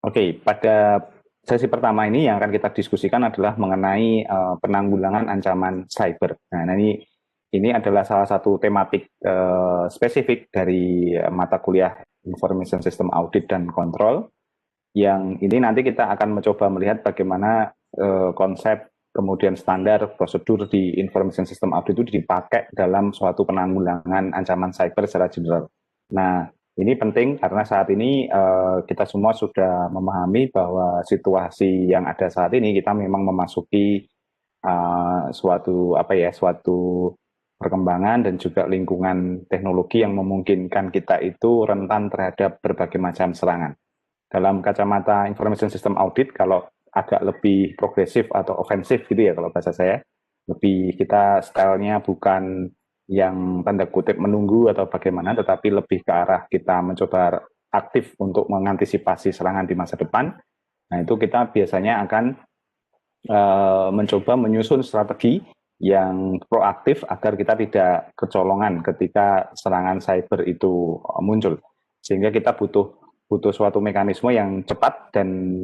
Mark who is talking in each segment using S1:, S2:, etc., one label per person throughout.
S1: Oke, pada sesi pertama ini yang akan kita diskusikan adalah mengenai penanggulangan ancaman cyber. Nah, ini adalah salah satu tematik spesifik dari mata kuliah Information System Audit dan Control. Yang ini nanti kita akan mencoba melihat bagaimana konsep kemudian standar prosedur di Information System Audit itu dipakai dalam suatu penanggulangan ancaman cyber secara general. Nah, ini penting karena saat ini kita semua sudah memahami bahwa situasi yang ada saat ini kita memang memasuki suatu perkembangan dan juga lingkungan teknologi yang memungkinkan kita itu rentan terhadap berbagai macam serangan. Dalam kacamata Information System Audit, kalau agak lebih progresif atau ofensif gitu ya kalau bahasa saya, lebih kita stylenya bukan yang tanda kutip menunggu atau bagaimana, tetapi lebih ke arah kita mencoba aktif untuk mengantisipasi serangan di masa depan. Nah, itu kita biasanya akan mencoba menyusun strategi yang proaktif agar kita tidak kecolongan ketika serangan cyber itu muncul. Sehingga kita butuh suatu mekanisme yang cepat dan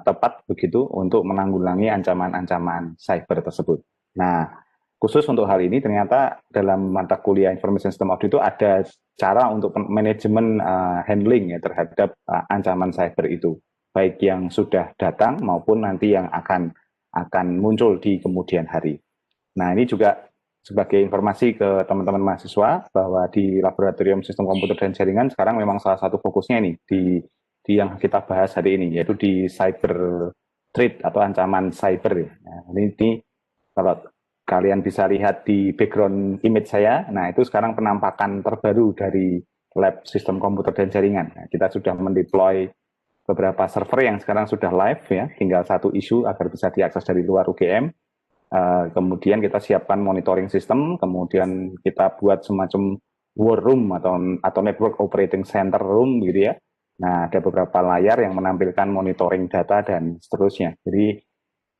S1: tepat begitu untuk menanggulangi ancaman-ancaman cyber tersebut. Nah, khusus untuk hal ini ternyata dalam mata kuliah Information System Audit itu ada cara untuk manajemen handling ya terhadap ancaman cyber itu, baik yang sudah datang maupun nanti yang akan muncul di kemudian hari. Nah, ini juga sebagai informasi ke teman-teman mahasiswa bahwa di Laboratorium Sistem Komputer dan Jaringan sekarang memang salah satu fokusnya ini di yang kita bahas hari ini, yaitu di cyber threat atau ancaman cyber. Nah, ini kalau kalian bisa lihat di background image saya, nah itu sekarang penampakan terbaru dari Lab Sistem Komputer dan Jaringan. Nah, kita sudah mendeploy beberapa server yang sekarang sudah live ya, tinggal satu isu agar bisa diakses dari luar UGM. Kemudian kita siapkan monitoring system, kemudian kita buat semacam war room atau network operating center room gitu ya. Nah, ada beberapa layar yang menampilkan monitoring data dan seterusnya. Jadi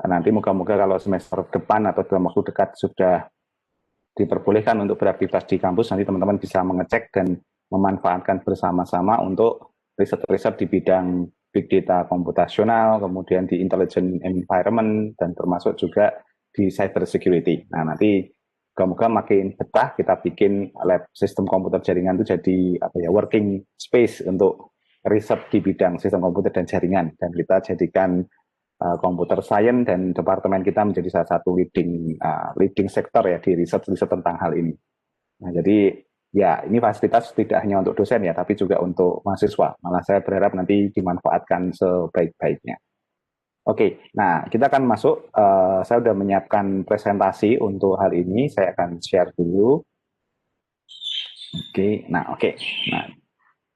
S1: nanti moga-moga kalau semester depan atau dalam waktu dekat sudah diperbolehkan untuk beraktivitas di kampus, nanti teman-teman bisa mengecek dan memanfaatkan bersama-sama untuk riset-riset di bidang big data komputasional, kemudian di intelligent environment, dan termasuk juga di cyber security. Nah, nanti semoga makin betah kita bikin lab sistem komputer jaringan itu jadi working space untuk riset di bidang sistem komputer dan jaringan, dan kita jadikan computer science dan departemen kita menjadi salah satu leading sektor ya di riset tentang hal ini. Nah, jadi ya ini fasilitas tidak hanya untuk dosen ya, tapi juga untuk mahasiswa. Malah saya berharap nanti dimanfaatkan sebaik-baiknya. Oke, nah kita akan masuk. Saya sudah menyiapkan presentasi untuk hal ini. Saya akan share dulu. Oke.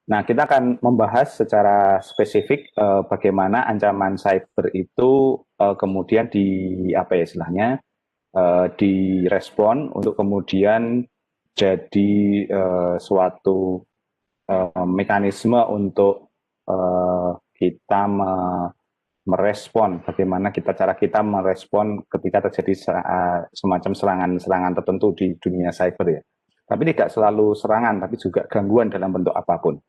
S1: Nah, kita akan membahas secara spesifik bagaimana ancaman cyber itu kemudian istilahnya direspon untuk kemudian jadi suatu mekanisme untuk kita merespon bagaimana cara kita merespon ketika terjadi semacam serangan-serangan tertentu di dunia cyber ya. Tapi tidak selalu serangan, tapi juga gangguan dalam bentuk apapun.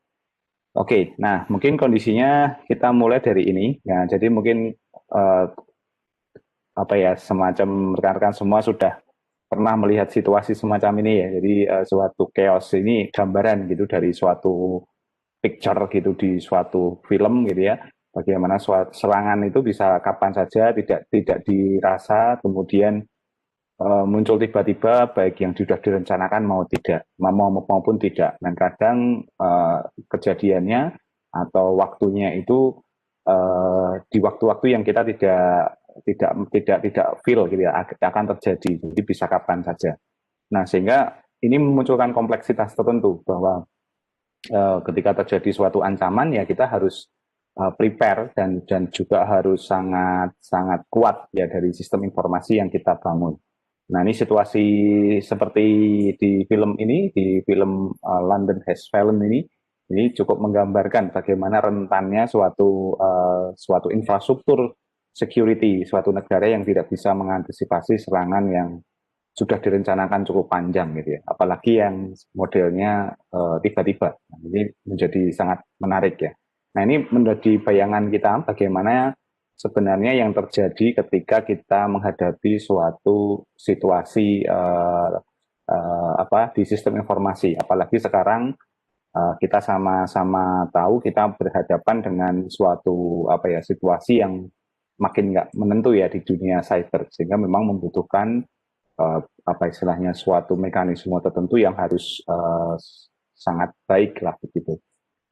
S1: Oke, nah mungkin kondisinya kita mulai dari ini. Ya, jadi mungkin semacam rekan-rekan semua sudah pernah melihat situasi semacam ini ya. Jadi suatu chaos ini gambaran gitu dari suatu picture gitu di suatu film gitu ya. Bagaimana serangan itu bisa kapan saja tidak dirasa, kemudian muncul tiba-tiba, baik yang sudah direncanakan maupun tidak. Dan kadang kejadiannya atau waktunya itu di waktu-waktu yang kita tidak feel gitu ya akan terjadi. Jadi bisa kapan saja. Nah, sehingga ini memunculkan kompleksitas tertentu bahwa ketika terjadi suatu ancaman ya kita harus prepare dan juga harus sangat kuat ya dari sistem informasi yang kita bangun. Nah, ini situasi seperti di film ini, di film London Has Fallen ini cukup menggambarkan bagaimana rentannya suatu infrastruktur security, suatu negara yang tidak bisa mengantisipasi serangan yang sudah direncanakan cukup panjang gitu ya. Apalagi yang modelnya tiba-tiba. Nah, ini menjadi sangat menarik ya. Nah, ini menjadi bayangan kita bagaimana sebenarnya yang terjadi ketika kita menghadapi suatu situasi di sistem informasi. Apalagi sekarang kita sama-sama tahu kita berhadapan dengan suatu situasi yang makin nggak menentu ya di dunia cyber, sehingga memang membutuhkan istilahnya suatu mekanisme tertentu yang harus sangat baik lah begitu.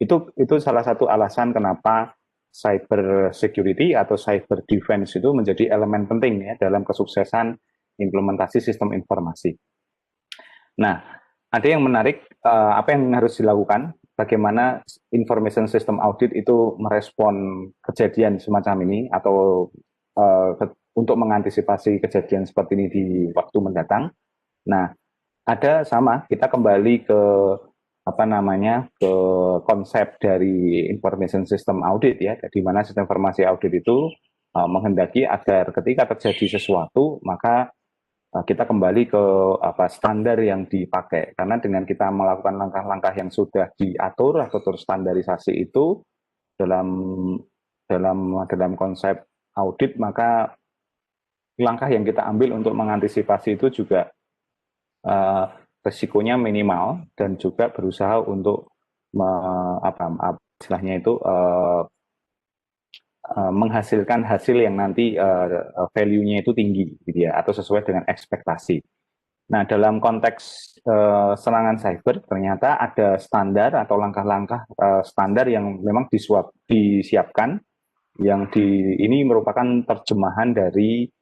S1: Itu salah satu alasan kenapa cyber security atau cyber defense itu menjadi elemen penting ya dalam kesuksesan implementasi sistem informasi. Nah, ada yang menarik, apa yang harus dilakukan, bagaimana information system audit itu merespon kejadian semacam ini, atau untuk mengantisipasi kejadian seperti ini di waktu mendatang. Nah, kita kembali ke ke konsep dari information system audit ya, di mana sistem informasi audit itu menghendaki agar ketika terjadi sesuatu, maka kita kembali ke standar yang dipakai, karena dengan kita melakukan langkah-langkah yang sudah diatur atau terstandarisasi itu dalam konsep audit, maka langkah yang kita ambil untuk mengantisipasi itu juga resikonya minimal dan juga berusaha untuk menghasilkan hasil yang nanti value-nya itu tinggi gitu ya, atau sesuai dengan ekspektasi. Nah, dalam konteks serangan cyber ternyata ada standar atau langkah-langkah standar yang memang disiapkan, yang ini merupakan terjemahan dari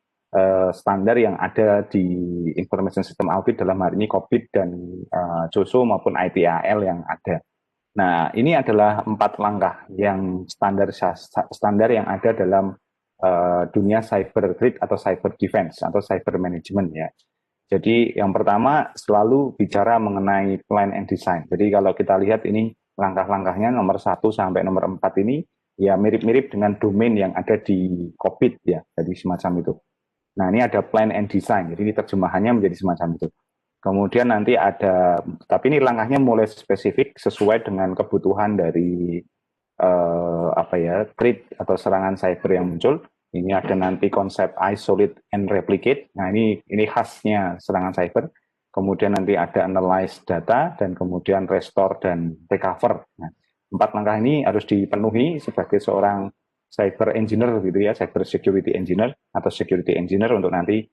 S1: standar yang ada di Information System Audit, dalam hal ini COBIT dan COSO maupun ITAL yang ada. Nah, ini adalah 4 langkah yang standar yang ada dalam dunia cyber threat atau cyber defense atau cyber management ya. Jadi yang pertama selalu bicara mengenai plan and design. Jadi kalau kita lihat ini langkah-langkahnya nomor 1 sampai nomor 4 ini ya mirip-mirip dengan domain yang ada di COBIT ya. Jadi semacam itu. Nah, ini ada plan and design. Jadi ini terjemahannya menjadi semacam itu. Kemudian nanti tapi ini langkahnya mulai spesifik sesuai dengan kebutuhan dari threat atau serangan cyber yang muncul. Ini ada nanti konsep isolate and replicate. Nah, ini khasnya serangan cyber. Kemudian nanti ada analyze data, dan kemudian restore dan recover. Nah, 4 langkah ini harus dipenuhi sebagai seorang cyber engineer gitu ya, cyber security engineer atau security engineer, untuk nanti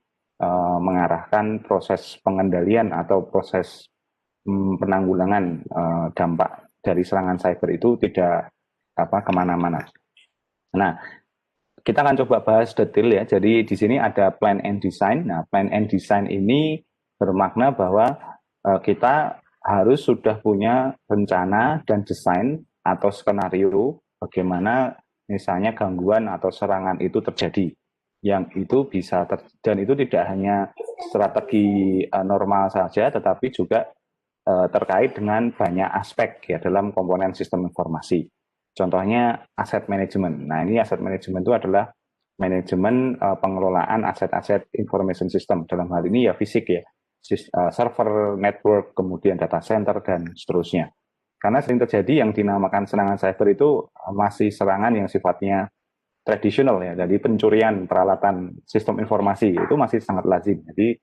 S1: mengarahkan proses pengendalian atau proses penanggulangan dampak dari serangan cyber itu tidak kemana-mana. Nah, kita akan coba bahas detail ya. Jadi di sini ada plan and design. Nah, plan and design ini bermakna bahwa kita harus sudah punya rencana dan desain atau skenario bagaimana misalnya gangguan atau serangan itu terjadi. Yang itu bisa dan itu tidak hanya strategi normal saja, tetapi juga terkait dengan banyak aspek ya dalam komponen sistem informasi. Contohnya aset manajemen. Nah, ini aset manajemen itu adalah manajemen pengelolaan aset-aset information system. Dalam hal ini ya fisik ya, server, network, kemudian data center, dan seterusnya. Karena sering terjadi yang dinamakan serangan cyber itu masih serangan yang sifatnya tradisional ya, jadi pencurian peralatan sistem informasi itu masih sangat lazim. Jadi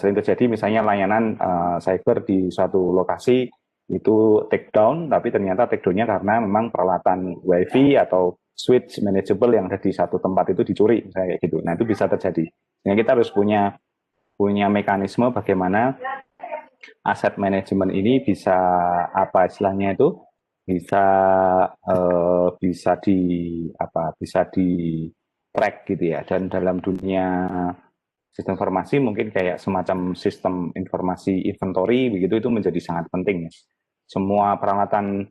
S1: sering terjadi misalnya layanan cyber di suatu lokasi itu take down, tapi ternyata take down-nya karena memang peralatan WiFi atau switch manageable yang ada di satu tempat itu dicuri, misalnya gitu. Nah, itu bisa terjadi. Nah, kita harus punya mekanisme bagaimana aset manajemen ini bisa istilahnya itu bisa di track gitu ya. Dan dalam dunia sistem informasi mungkin kayak semacam sistem informasi inventory begitu, itu menjadi sangat penting ya. Semua peralatan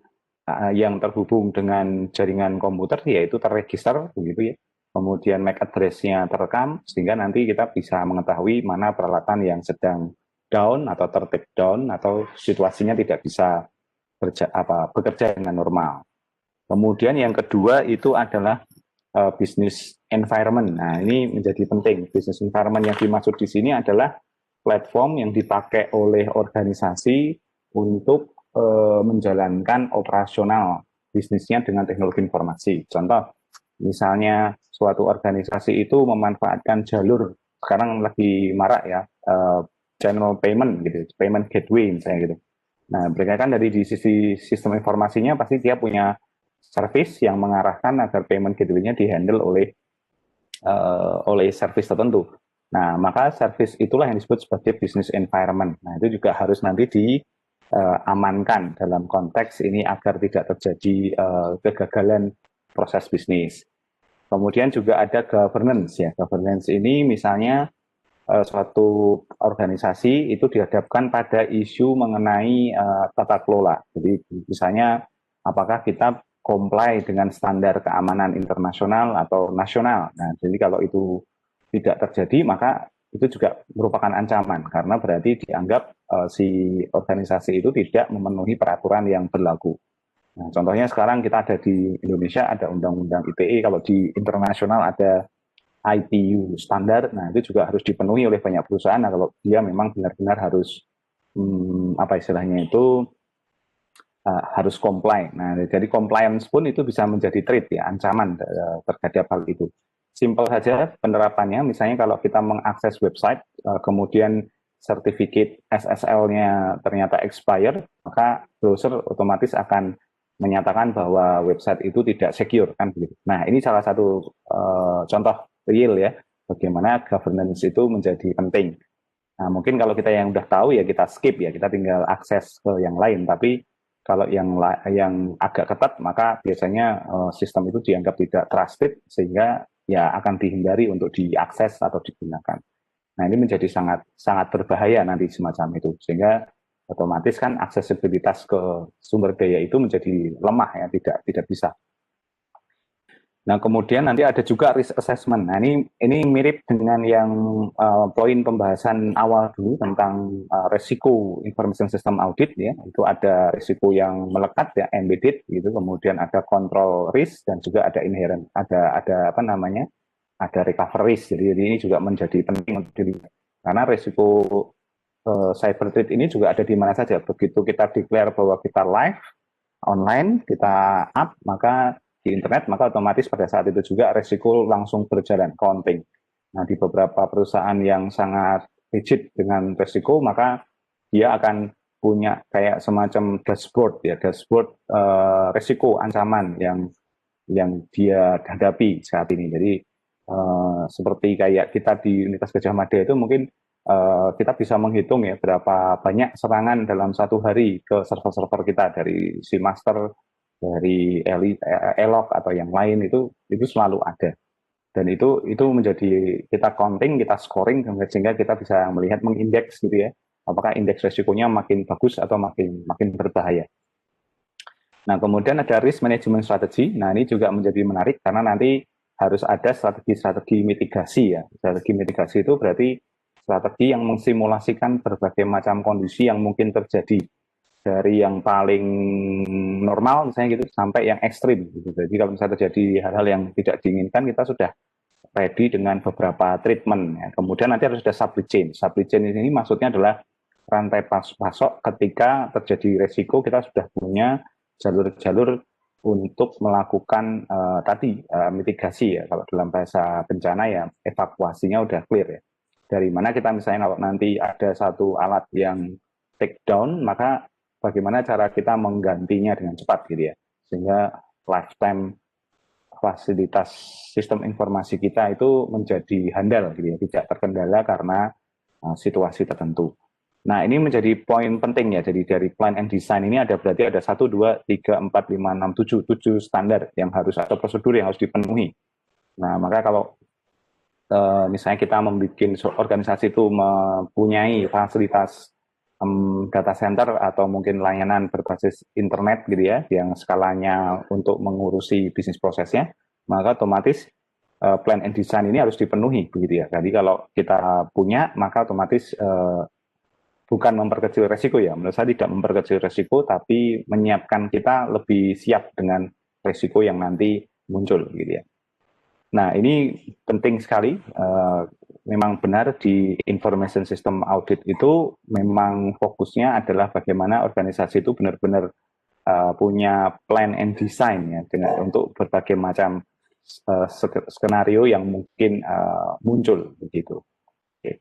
S1: yang terhubung dengan jaringan komputer yaitu terregister begitu ya. Kemudian MAC address-nya terekam sehingga nanti kita bisa mengetahui mana peralatan yang sedang down atau ter-take down atau situasinya tidak bisa bekerja dengan normal. Kemudian yang kedua itu adalah business environment. Nah, ini menjadi penting. Business environment yang dimaksud di sini adalah platform yang dipakai oleh organisasi untuk menjalankan operasional bisnisnya dengan teknologi informasi. Contoh, misalnya suatu organisasi itu memanfaatkan jalur, sekarang lagi marak ya, channel payment gitu, payment gateway misalnya gitu. Nah, mereka kan dari di sisi sistem informasinya pasti dia punya service yang mengarahkan agar payment gateway-nya dihandle oleh service tertentu. Nah, maka service itulah yang disebut sebagai business environment. Nah, itu juga harus nanti diamankan dalam konteks ini agar tidak terjadi kegagalan proses bisnis. Kemudian juga ada governance ya. Governance ini misalnya suatu organisasi itu dihadapkan pada isu mengenai tata kelola. Jadi misalnya apakah kita comply dengan standar keamanan internasional atau nasional. Nah, jadi kalau itu tidak terjadi, maka itu juga merupakan ancaman karena berarti dianggap si organisasi itu tidak memenuhi peraturan yang berlaku. Nah, contohnya sekarang kita ada di Indonesia ada Undang-Undang ITE, kalau di internasional ada ITU standar. Nah, itu juga harus dipenuhi oleh banyak perusahaan. Nah, kalau dia memang benar-benar harus apa istilahnya itu harus comply. Nah, jadi compliance pun itu bisa menjadi threat ya, ancaman terhadap hal itu. Simpel saja penerapannya, misalnya kalau kita mengakses website, kemudian sertifikat SSL-nya ternyata expire, maka browser otomatis akan menyatakan bahwa website itu tidak secure kan begitu. Nah, ini salah satu contoh real ya, bagaimana governance itu menjadi penting. Nah, mungkin kalau kita yang udah tahu ya kita skip ya, kita tinggal akses ke yang lain. Tapi kalau yang agak ketat, maka biasanya sistem itu dianggap tidak trusted, sehingga ya akan dihindari untuk diakses atau digunakan. Nah, ini menjadi sangat sangat berbahaya nanti semacam itu, sehingga otomatis kan aksesibilitas ke sumber daya itu menjadi lemah ya, tidak bisa. Nah, kemudian nanti ada juga risk assessment. Nah, ini mirip dengan yang poin pembahasan awal dulu tentang resiko information system audit ya. Itu ada risiko yang melekat ya, embedded gitu. Kemudian ada control risk dan juga ada inherent, ada apa namanya? Ada recovery risk. Jadi ini juga menjadi penting untuk dilihat. Karena risiko cyber threat ini juga ada di mana saja. Begitu kita declare bahwa kita live online, kita up, maka di internet, maka otomatis pada saat itu juga resiko langsung berjalan, counting. Nah, di beberapa perusahaan yang sangat rigid dengan resiko, maka dia akan punya kayak semacam dashboard ya, dashboard resiko ancaman yang dia hadapi saat ini. Jadi seperti kayak kita di Universitas Gadjah Mada itu mungkin kita bisa menghitung ya berapa banyak serangan dalam satu hari ke server-server kita dari si master, dari Elok atau yang lain, itu selalu ada. Dan itu menjadi kita counting, kita scoring sehingga kita bisa melihat, mengindeks gitu ya, apakah indeks resikonya makin bagus atau makin berbahaya. Nah, kemudian ada risk management strategy. Nah, ini juga menjadi menarik karena nanti harus ada strategi mitigasi ya. Strategi mitigasi itu berarti strategi yang mensimulasikan berbagai macam kondisi yang mungkin terjadi, dari yang paling normal misalnya gitu sampai yang ekstrim gitu. Jadi kalau misalnya terjadi hal-hal yang tidak diinginkan, kita sudah ready dengan beberapa treatment ya. Kemudian nanti harus ada supply chain. Supply chain ini maksudnya adalah rantai pasok. Ketika terjadi resiko, kita sudah punya jalur-jalur untuk melakukan mitigasi ya. Kalau dalam bahasa bencana ya evakuasinya udah clear ya. Dari mana kita misalnya kalau nanti ada satu alat yang take down, maka bagaimana cara kita menggantinya dengan cepat gitu ya, sehingga lifetime fasilitas sistem informasi kita itu menjadi handal gitu ya, tidak terkendala karena situasi tertentu. Nah, ini menjadi poin penting ya. Jadi dari plan and design ini berarti ada 1, 2, 3, 4, 5, 6, 7 standar yang harus, atau prosedur yang harus dipenuhi. Nah, maka kalau misalnya kita membuat organisasi itu mempunyai fasilitas data center atau mungkin layanan berbasis internet gitu ya, yang skalanya untuk mengurusi bisnis prosesnya, maka otomatis plan and design ini harus dipenuhi begitu ya. Jadi kalau kita punya, maka otomatis bukan memperkecil resiko ya, menurut saya tidak memperkecil resiko, tapi menyiapkan kita lebih siap dengan resiko yang nanti muncul gitu ya. Nah, ini penting sekali. Memang benar di information system audit itu memang fokusnya adalah bagaimana organisasi itu benar-benar punya plan and design ya untuk berbagai macam skenario yang mungkin muncul begitu. Oke.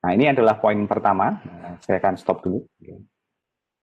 S1: Nah, ini adalah poin pertama. Saya akan stop dulu.